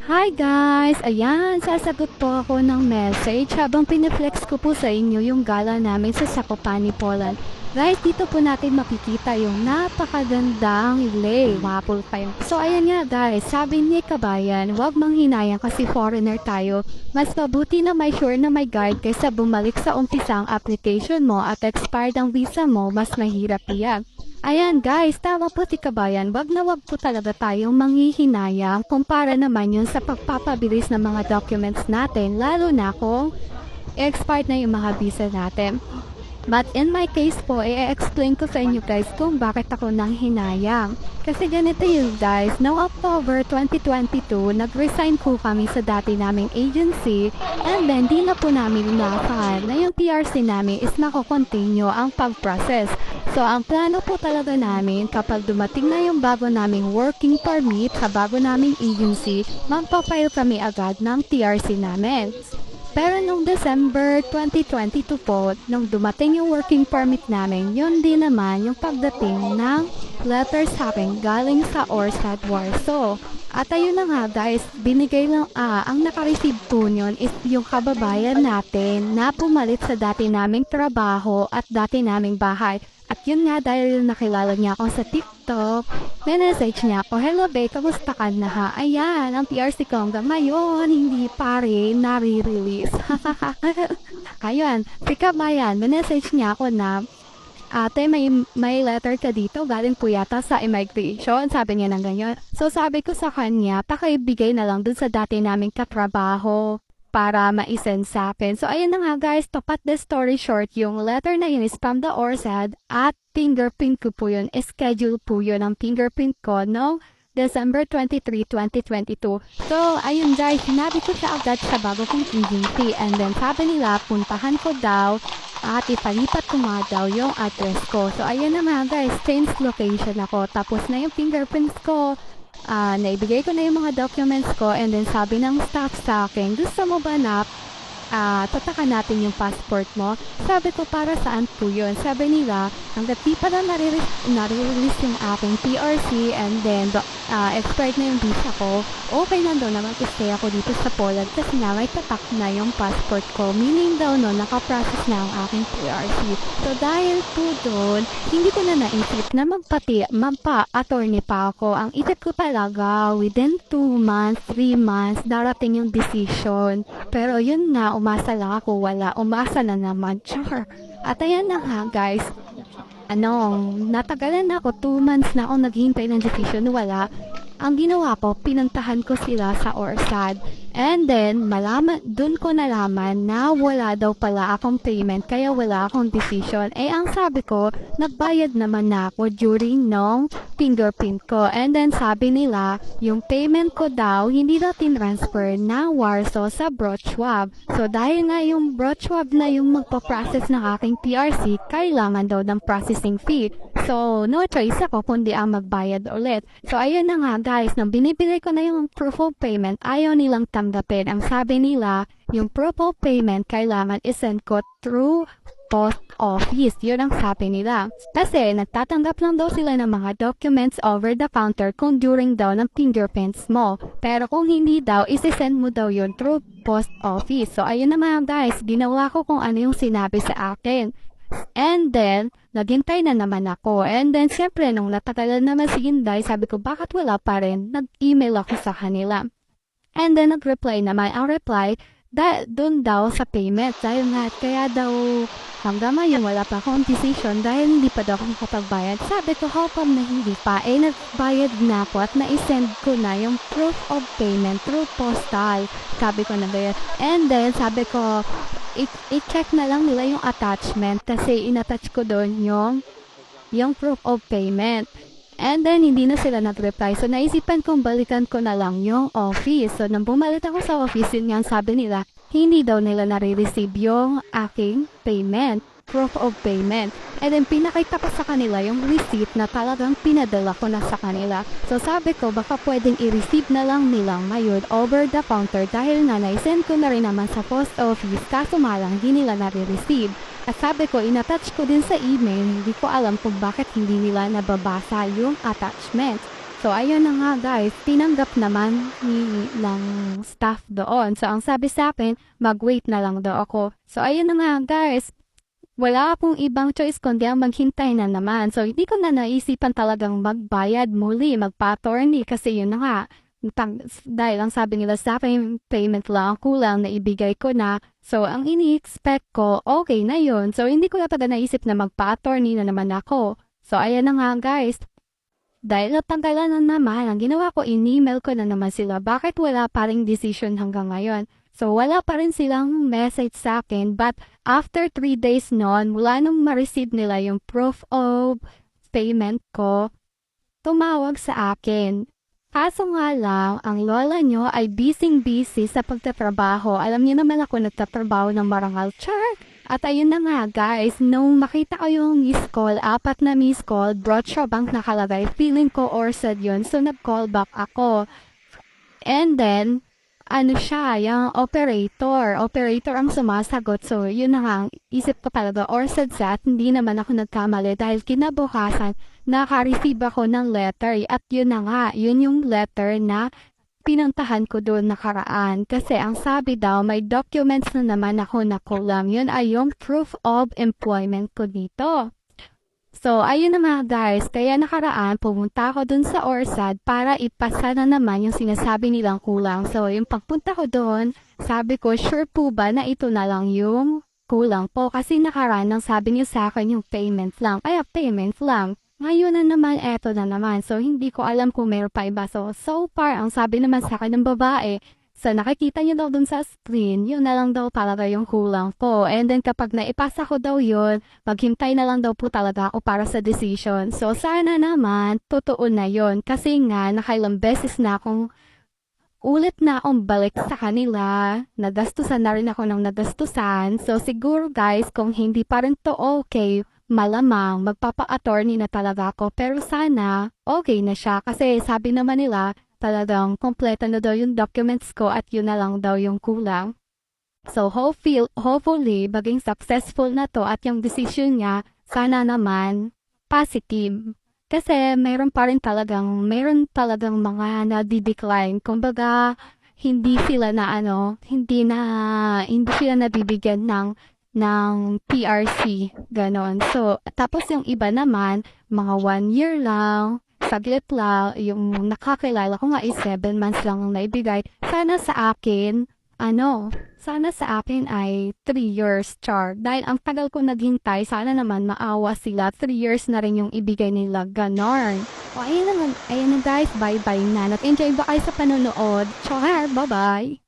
Hi guys! Ayan, sasagot po ako ng message habang piniflex ko po sa inyo yung gala namin sa Zakopane, Poland. Guys, dito po natin makikita yung napakagandang lake. Wapol pa yun. So ayan nga guys, sabi ni Kabayan, huwag manghinayang kasi foreigner tayo. Mas mabuti na may sure na may guide kaysa bumalik sa umpisang application mo at expired ang visa mo, mas mahirap iyan. Ayan guys, tama po si Kabayan, wag na wag po talaga tayong manghihinayang kumpara naman yun sa pagpapabilis ng mga documents natin, lalo na kung expired na yung mga visa natin. But in my case po, i-explain ko sa inyo guys kung bakit ako nang hinayang. Kasi ganito yun guys, noong October 2022, nag-resign po kami sa dati naming agency and then di na po namin inaasahan na yung PRC namin is mako-continue ang pag-process. So ang plano po talaga namin kapag dumating na yung bago naming working permit sa bago naming agency, magpa-file kami agad ng TRC namin. Pero nung December 2022 po, nung dumating yung working permit namin, yun din naman yung pagdating ng letter sa akin galing sa Orsad Warsaw. At ayun na nga guys, binigay lang, ang nakareceive po nyon is yung kababayan natin na pumalit sa dati naming trabaho at dati naming bahay. At yun nga dahil nakilala niya ako sa TikTok, message niya ako, "Hello babe, kamusta ka na ha?" Ayan, ang PRC ko hanggang ngayon, hindi pa rin nare-release. Ayun, si Kabayan, message niya ako na, "Ate, may letter ka dito, galing po yata sa immigration." Sabi niya ng ganyan. So sabi ko sa kanya, pakibigay na lang dun sa dati naming katrabaho para ma-send sa akin. So, ayun na nga guys, to cut the story short, yung letter na yun is from the ORSAD at fingerprint ko po yun. Schedule po yun ang fingerprint ko no December 23, 2022. So, ayun guys, sinabi ko siya agad sa bago kong agency and then sabi nila, puntahan ko daw at ipalipat ko nga daw yung address ko. So, ayun na nga guys, change location ako. Tapos na yung fingerprints ko. Naibigay ko na yung mga documents ko and then sabi ng staff sa akin, "Gusto mo ba na tatakan natin yung passport mo?" Sabi ko, "Para saan po yun?" Sabi nila, hanggat di pa na nare-release yung aking PRC and then expired na yung visa ko, okay lang daw na mag-stay ako dito sa Poland kasi nga may tatak na yung passport ko. Meaning daw no, nakaprocess na ang aking PRC. So dahil po doon, hindi ko na naisip na magpa-attorney pa ako. Ang isip ko talaga, within 2 months, 3 months, darating yung decision. Pero yun nga, umasa lang ako, wala. Umasa na naman, char. At ayan na nga guys, natagalan na ako, 2 months na ako naghihintay ng decision, wala. Ang ginawa ko, pinuntahan ko sila sa Orsad. And then, dun ko nalaman na wala daw pala akong payment, kaya wala akong decision. Eh, ang sabi ko, nagbayad naman na ako during nung fingerprint ko. And then, sabi nila, yung payment ko daw, hindi daw tinransfer na Warsaw sa Wrocław. So, dahil nga yung Wrocław na yung magpa-process ng aking PRC, kailangan daw ng processing fee. So, no choice ako kundi ang magbayad ulit. So, ayun na nga guys, nang binibigay ko na yung proof of payment, ayaw nilang tanggapin. Ang sabi nila, yung proof of payment kailangan isend ko through post office. Yun ang sabi nila. Kasi nagtatanggap lang daw sila ng mga documents over the counter kung during daw ng fingerprints mo. Pero kung hindi daw, isisend mo daw yun through post office. So, ayun naman guys, ginawa ko kung ano yung sinabi sa akin. And then, naghintay na naman ako. And then, syempre, nung natagalan naman si Inday, sabi ko, bakit wala pa rin? Nag-email ako sa kanila. And then, nag-reply naman. Ang reply, dun daw sa payment. Dahil nga, kaya daw, hanggang ngayon, wala pa akong decision dahil hindi pa daw ako makapagbayad. Sabi ko, how come na hindi pa? Eh, nagbayad na ako at na-send ko na yung proof of payment through postal. Sabi ko na ganyan. And then, sabi ko, i-check na lang nila yung attachment kasi in-attach ko doon yung proof of payment. And then, hindi na sila nag-reply. So, naisipan kong balikan ko na lang yung office. So, nang bumalik ako sa office, yun nga sabi nila, hindi daw nila nare-receive yung aking payment, proof of payment. And then, pinakita ko sa kanila yung receipt na talagang pinadala ko na sa kanila. So, sabi ko, baka pwedeng i-receive na lang nilang ngayon over the counter dahil nga na-send ko na rin naman sa post office kaso malang hindi nila nare-receive. At sabi ko, in-attach ko din sa email, hindi ko alam kung bakit hindi nila nababasa yung attachment. So, ayun na nga guys, tinanggap naman ng staff doon. So, ang sabi sa akin, mag-wait na lang daw ako. So, ayun na nga guys, wala akong ibang choice kundi ang maghintay na naman. So, hindi ko na naisipan talagang magbayad muli, magpa-attorney kasi yun na nga. Dahil ang sabi nila sa akin, payment lang ang kulang na ibigay ko na. So, ang ini-expect ko, okay na yun. So, hindi ko na talaga naisip na magpa-attorney na naman ako. So, ayan na nga guys. Dahil natanggalan na naman, ang ginawa ko, in-email ko na naman sila. Bakit wala pa ring decision hanggang ngayon? So, wala pa rin silang message sa akin. But, after 3 days noon, mula nung ma-receive nila yung proof of payment ko, tumawag sa akin. Kaso nga lang, ang lola nyo ay busy sa pagtatrabaho. Alam niyo naman ako nagtatrabaho ng marangal. Char! At ayun na nga guys, nung makita ko yung missed call, 4 na missed call, brochure bank nakalagay, feeling ko orsad yun. So nag-call back ako. And then, ano siya, yung operator ang sumasagot. So yun na nga, isip ko talaga orsad siya at hindi naman ako nagkamali dahil kinabukasan, naka-receive ako ng letter. At yun na nga, yun yung letter na pinuntahan ko doon nakaraan kasi ang sabi daw may documents na naman ako na kulang. Yun ay yung proof of employment ko dito. So, ayun na nga guys, kaya nakaraan pumunta ako doon sa ORSAD para ipasa na naman yung sinasabi nilang kulang. So, yung pagpunta ko doon, sabi ko, sure po ba na ito na lang yung kulang po? Kasi nakaraan ang sabi niyo sa akin yung payment lang. Ay, payment lang. Ngayon na naman, eto na naman. So, hindi ko alam kung mayroon pa iba. So far, ang sabi naman sa akin ng babae, sa nakikita niyo daw dun sa screen, yun na lang daw talaga yung kulang po. And then, kapag naipasa ko daw yun, maghintay na lang daw po talaga ako para sa decision. So, sana naman, totoo na yun. Kasi nga, nakailang beses na akong ulit na akong balik sa kanila. Nagastusan na rin ako ng nagastusan. So, siguro guys, kung hindi pa rin to okay, malamang magpapa-attorney na talaga ako pero sana okay na siya kasi sabi naman nila talagang kompleto na daw yung documents ko at yun na lang daw yung kulang. So hopefully maging successful na to at yung decision niya sana naman positive. Kasi mayroon talagang mga na-decline. Kumbaga hindi sila nabibigyan ng PRC, ganon. So, tapos yung iba naman, mga 1 year lang, saglit lang, yung nakakilala ko nga is 7 months lang ang naibigay. Sana sa akin ay 3 years, char. Dahil ang tagal ko naghintay, sana naman maawa sila, 3 years na rin yung ibigay nila, ganon. O, ayun na guys, bye-bye na. Nag-enjoy ba kayo sa panonood? Char, bye-bye!